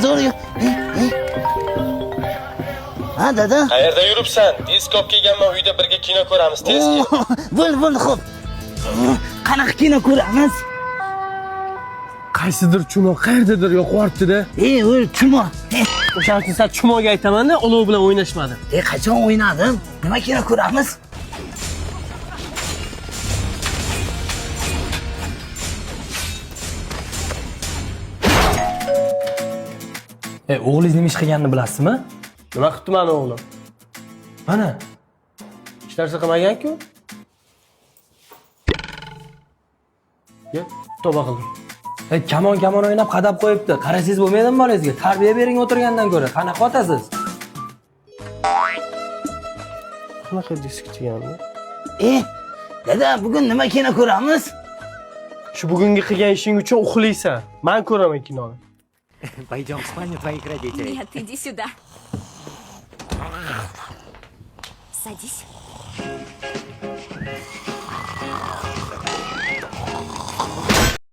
zo'r. Ha, dada. Qayerda yuribsan? Diskop kelganman, uyda birga kino ko'ramiz, tez kel. Bo'ldi, xo'p. Qanaqa kino ko'ramiz? Qaysidir chumo qayerdadir yo'qortdi-da. O'y, chumo. O'shaning uchun sen chumoga aytaman-da, olov bilan o'ynashmadim. Qachon o'ynadim? Nima kino ko'ramiz? O'g'lingiz nima ish qilganini bilasizmi? Nima qilibdi meni o'g'lim? Mana. Hech narsa qilmagan-ku. Yo, tavba qildim. Kamon o'ynab qadab qo'yibdi. Qarasangiz bo'lmaydimi bolangizga? Tarbiya bering o'tirgandan ko'ra. Qanaqa otasiz? Qanaqa disk deganmi? Dada, bugun nima kino ko'ramiz? Shu bugungi qilgan ishing uchun uxlaysan. Men ko'raman kinoni. Пойдем в спальню твоих родителей. Нет, иди сюда. Садись.